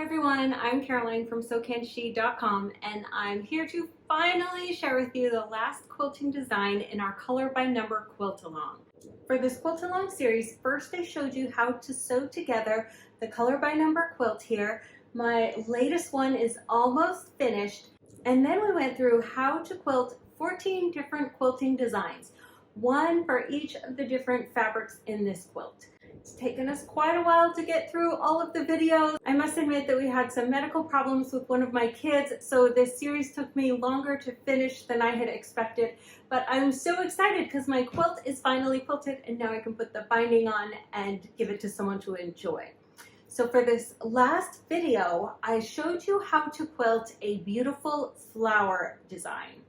everyone, I'm Caroline from SewCanShe.com and I'm here to finally share with you the last quilting design in our Color by Number Quiltalong. For this Quiltalong series, first I showed you how to sew together the Color by Number quilt here. My latest one is almost finished, and then we went through how to quilt 14 different quilting designs, one for each of the different fabrics in this quilt. It's taken us quite a while to get through all of the videos. I must admit that we had some medical problems with one of my kids, so this series took me longer to finish than I had expected. But I'm so excited because my quilt is finally quilted and now I can put the binding on and give it to someone to enjoy. So for this last video, I showed you how to quilt a beautiful flower design.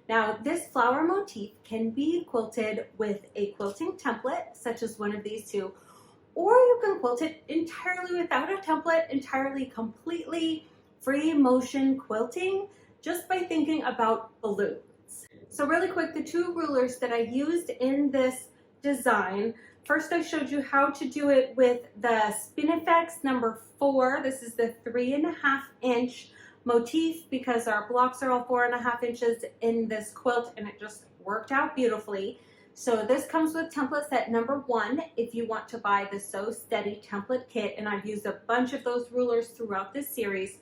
Now, this flower motif can be quilted with a quilting template, such as one of these two, or you can quilt it entirely without a template, entirely completely free motion quilting, just by thinking about balloons. So really quick, the two rulers that I used in this design, first I showed you how to do it with the Spinifex number 4. This is the 3.5 inch motif because our blocks are all 4.5 inches in this quilt, and it just worked out beautifully. So this comes with template set number 1 if you want to buy the Sew Steady template kit, and I've used a bunch of those rulers throughout this series.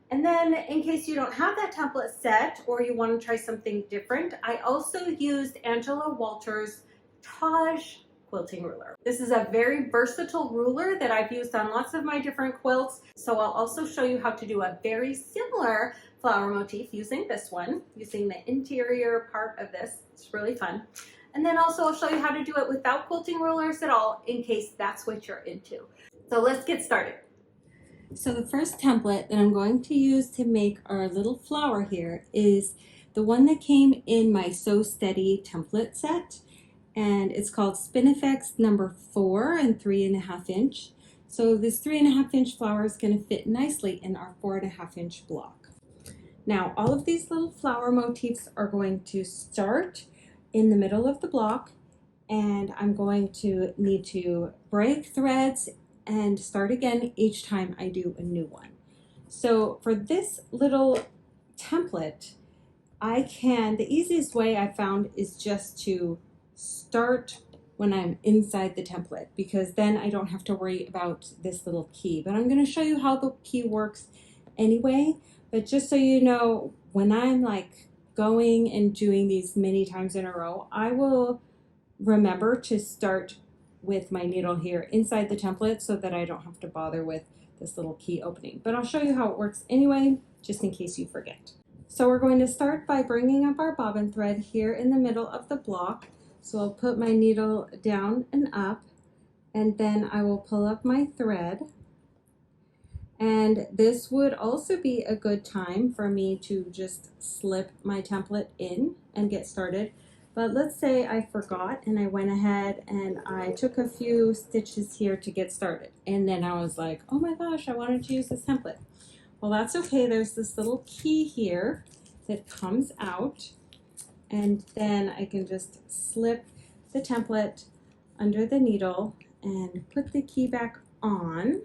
And then in case you don't have that template set or you want to try something different, I also used Angela Walters' Taj quilting ruler. This is a very versatile ruler that I've used on lots of my different quilts. So I'll also show you how to do a very similar flower motif using this one, using the interior part of this. It's really fun. And then also I'll show you how to do it without quilting rulers at all, in case that's what you're into. So let's get started. So the first template that I'm going to use to make our little flower here is the one that came in my Sew Steady template set. And it's called Spinifex number 4 and 3.5 inch. So this 3.5 inch flower is going to fit nicely in our 4.5 inch block. Now all of these little flower motifs are going to start in the middle of the block, and I'm going to need to break threads and start again each time I do a new one. So for this little template, the easiest way I found is just to start when I'm inside the template, because then I don't have to worry about this little key. But I'm going to show you how the key works anyway. But just so you know, when I'm like going and doing these many times in a row, I will remember to start with my needle here inside the template so that I don't have to bother with this little key opening. But I'll show you how it works anyway, just in case you forget. So we're going to start by bringing up our bobbin thread here in the middle of the block. So I'll put my needle down and up, and then I will pull up my thread. And this would also be a good time for me to just slip my template in and get started. But let's say I forgot and I went ahead and I took a few stitches here to get started. And then I was like, oh my gosh, I wanted to use this template. Well, that's okay. There's this little key here that comes out. And then I can just slip the template under the needle and put the key back on.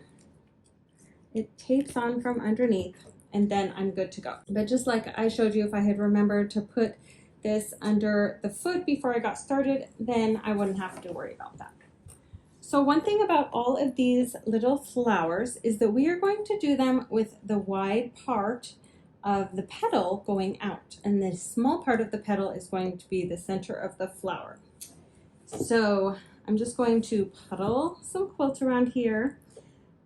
It tapes on from underneath, and then I'm good to go. But just like I showed you, if I had remembered to put this under the foot before I got started, then I wouldn't have to worry about that. So one thing about all of these little flowers is that we are going to do them with the wide part of the petal going out, and the small part of the petal is going to be the center of the flower. So I'm just going to puddle some quilt around here,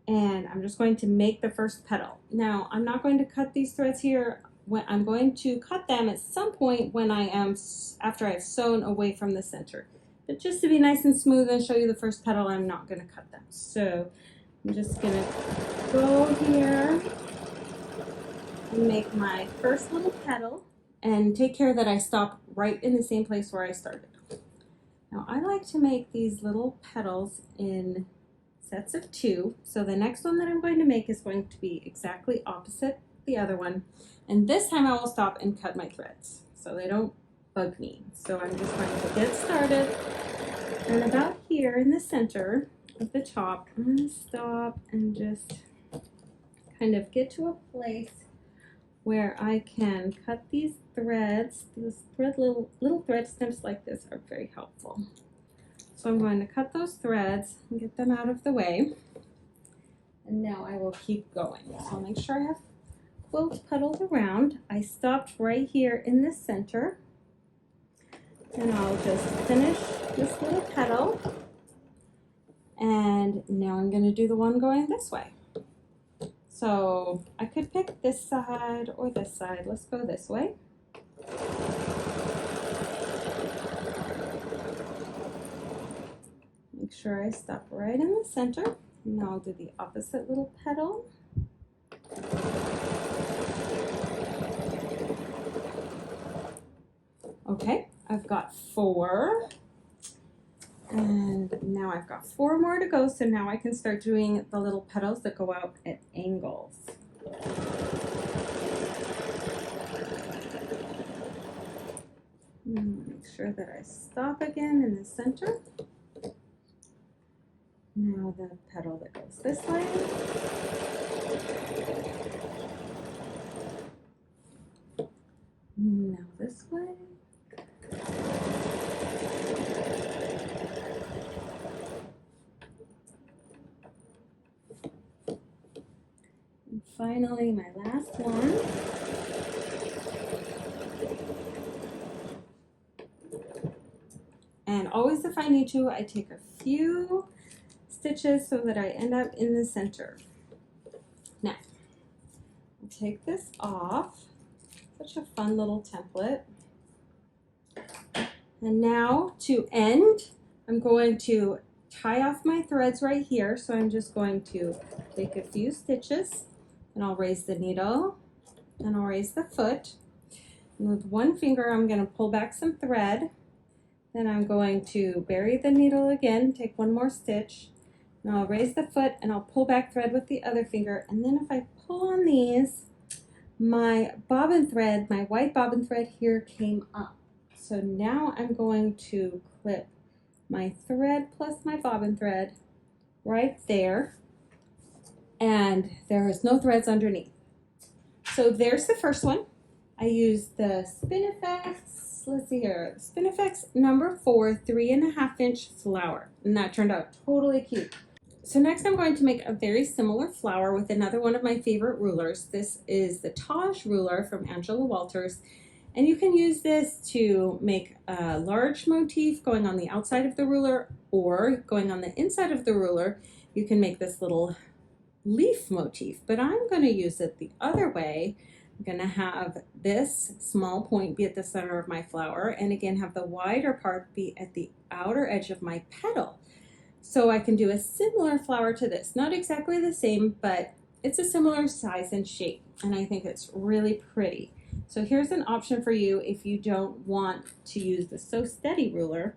and I'm just going to make the first petal. Now I'm not going to cut these threads here. I'm going to cut them at some point when after I've sewn away from the center. But just to be nice and smooth and show you the first petal, I'm not going to cut them. So I'm just going to go here and make my first little petal, and take care that I stop right in the same place where I started. Now I like to make these little petals in sets of 2. So the next one that I'm going to make is going to be exactly opposite the other one. And this time I will stop and cut my threads so they don't bug me. So I'm just going to get started. And about here in the center of the top, I'm going to stop and just kind of get to a place where I can cut these threads. These little thread snips like this are very helpful. So I'm going to cut those threads and get them out of the way. And now I will keep going. So I'll make sure I have quilt petals around. I stopped right here in the center. And I'll just finish this little petal. And now I'm going to do the one going this way. So I could pick this side or this side. Let's go this way. Make sure I stop right in the center. Now I'll do the opposite little petal. Okay, I've got 4. And now I've got 4 more to go, so now I can start doing the little petals that go out at angles. Make sure that I stop again in the center. Now the petal that goes this way. Now this way. And finally, my last one. And always if I need to, I take a few stitches so that I end up in the center. Now, I'll take this off. Such a fun little template. And now to end, I'm going to tie off my threads right here. So I'm just going to take a few stitches and I'll raise the needle and I'll raise the foot. And with one finger, I'm going to pull back some thread. Then I'm going to bury the needle again, take one more stitch. Now I'll raise the foot and I'll pull back thread with the other finger. And then if I pull on these, my bobbin thread, my white bobbin thread here came up. So now I'm going to clip my thread plus my bobbin thread right there. And there is no threads underneath. So there's the first one. I used the Spinifex, let's see here, Spinifex number 4 3.5-inch flower. And that turned out totally cute. So next I'm going to make a very similar flower with another one of my favorite rulers. This is the Taj ruler from Angela Walters. And you can use this to make a large motif going on the outside of the ruler or going on the inside of the ruler. You can make this little leaf motif, but I'm going to use it the other way. I'm going to have this small point be at the center of my flower and again have the wider part be at the outer edge of my petal. So I can do a similar flower to this. Not exactly the same, but it's a similar size and shape, and I think it's really pretty. So here's an option for you if you don't want to use the So Steady ruler.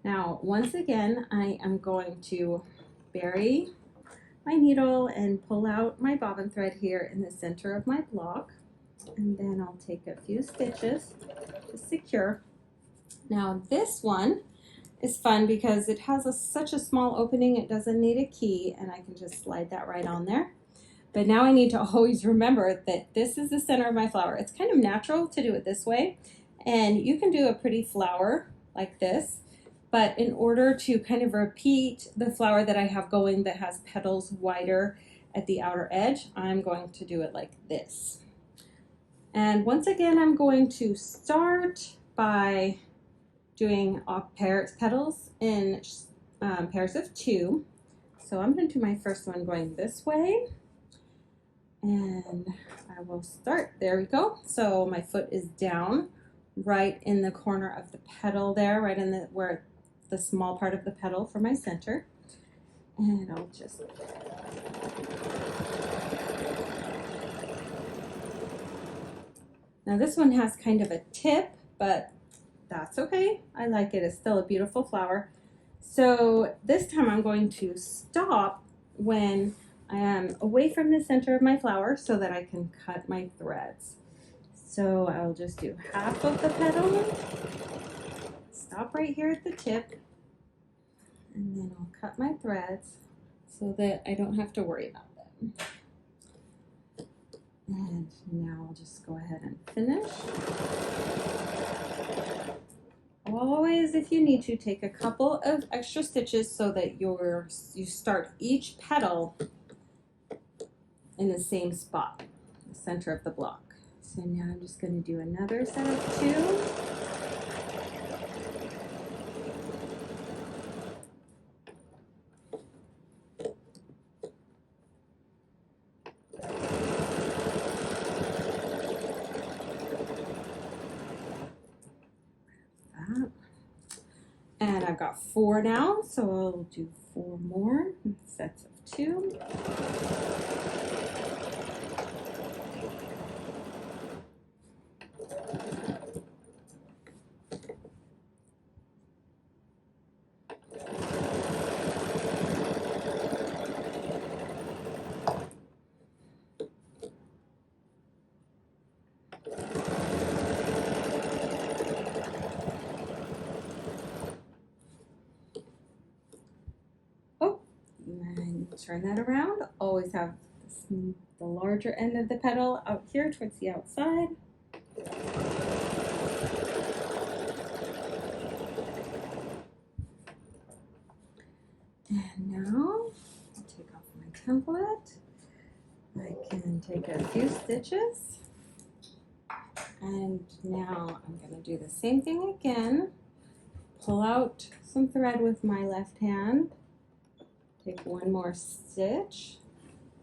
Now, once again, I am going to bury my needle and pull out my bobbin thread here in the center of my block. And then I'll take a few stitches to secure. Now this one is fun because it has such a small opening, it doesn't need a key, and I can just slide that right on there. But now I need to always remember that this is the center of my flower. It's kind of natural to do it this way, and you can do a pretty flower like this, but in order to kind of repeat the flower that I have going that has petals wider at the outer edge, I'm going to do it like this. And once again, I'm going to start by doing petals in pairs of 2. So I'm going to do my first one going this way. And I will start. There we go. So my foot is down right in the corner of the petal there, right in where the small part of the petal for my center. And I'll just now this one has kind of a tip, but that's okay. I like it. It's still a beautiful flower. So this time I'm going to stop when I am away from the center of my flower so that I can cut my threads. So I'll just do half of the petal, stop right here at the tip, and then I'll cut my threads so that I don't have to worry about them. And now I'll just go ahead and finish. Always, if you need to, take a couple of extra stitches so that you start each petal in the same spot, the center of the block. So now I'm just going to do another set of 2. And I've got 4 now, so I'll do 4 more sets of 2. Turn that around. Always have the larger end of the petal out here towards the outside. And now I'll take off my template. I can take a few stitches. And now I'm going to do the same thing again. Pull out some thread with my left hand. Take 1 more stitch,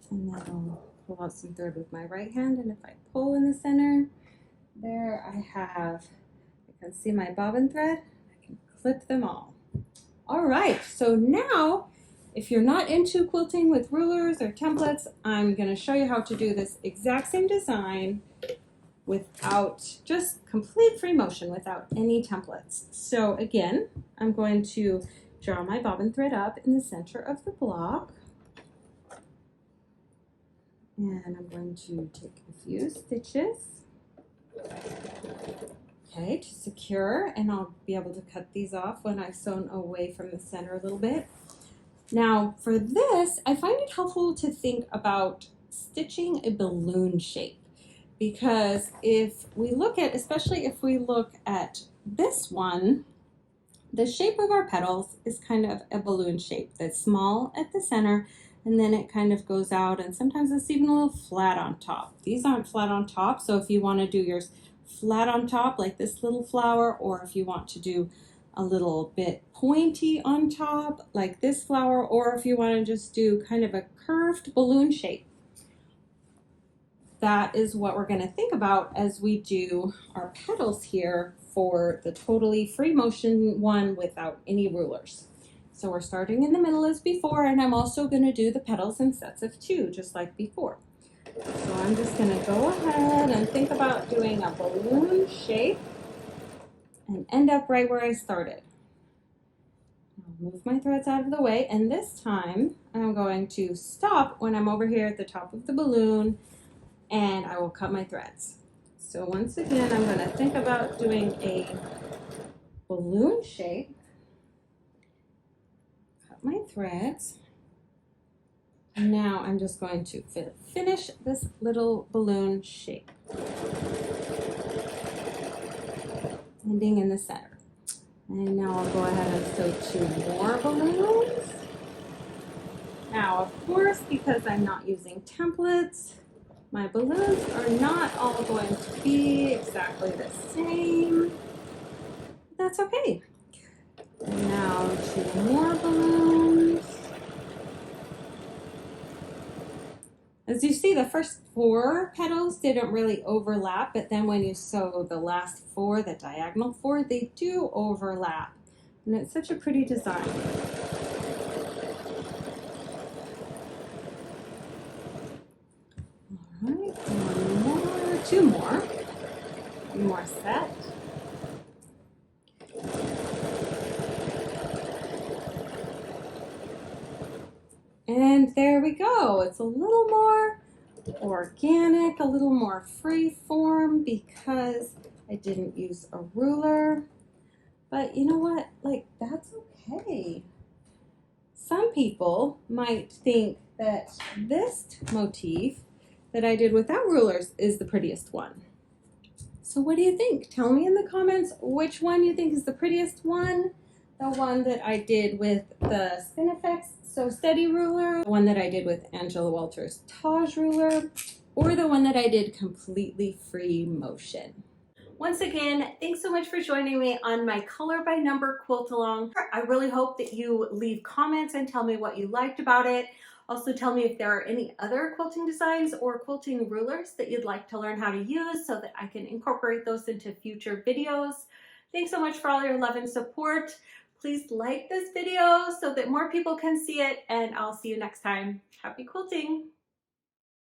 and then I'll pull out some thread with my right hand, and if I pull in the center, there I can see my bobbin thread. I can clip them all. All right, so now, if you're not into quilting with rulers or templates, I'm gonna show you how to do this exact same design without just complete free motion, without any templates. So again, I'm going to draw my bobbin thread up in the center of the block. And I'm going to take a few stitches, okay, to secure, and I'll be able to cut these off when I've sewn away from the center a little bit. Now for this, I find it helpful to think about stitching a balloon shape, because if we look at, especially if we look at this one, the shape of our petals is kind of a balloon shape that's small at the center, and then it kind of goes out, and sometimes it's even a little flat on top. These aren't flat on top, so if you want to do yours flat on top like this little flower, or if you want to do a little bit pointy on top like this flower, or if you want to just do kind of a curved balloon shape, that is what we're going to think about as we do our petals here for the totally free motion one without any rulers. So we're starting in the middle as before, and I'm also going to do the petals in sets of 2 just like before. So I'm just going to go ahead and think about doing a balloon shape and end up right where I started. I'll move my threads out of the way, and this time I'm going to stop when I'm over here at the top of the balloon, and I will cut my threads. So once again, I'm going to think about doing a balloon shape, cut my threads. Now I'm just going to finish this little balloon shape, ending in the center. And now I'll go ahead and sew 2 more balloons. Now, of course, because I'm not using templates, my balloons are not all going to be exactly the same. That's okay. And now 2 more balloons. As you see, the first 4 petals didn't really overlap, but then when you sew the last 4, the diagonal 4, they do overlap. And it's such a pretty design. All right, 1 more, 2 more. 1 more set. And there we go. It's a little more organic, a little more free form because I didn't use a ruler. But you know what? Like, that's okay. Some people might think that this motif that I did without rulers is the prettiest one. So what do you think? Tell me in the comments which one you think is the prettiest one. The one that I did with the Spinifex So Steady ruler, the one that I did with Angela Walters Taj ruler, or the one that I did completely free motion. Once again, thanks so much for joining me on my Color by Number quilt along. I really hope that you leave comments and tell me what you liked about it. Also tell me if there are any other quilting designs or quilting rulers that you'd like to learn how to use so that I can incorporate those into future videos. Thanks so much for all your love and support. Please like this video so that more people can see it, and I'll see you next time. Happy quilting!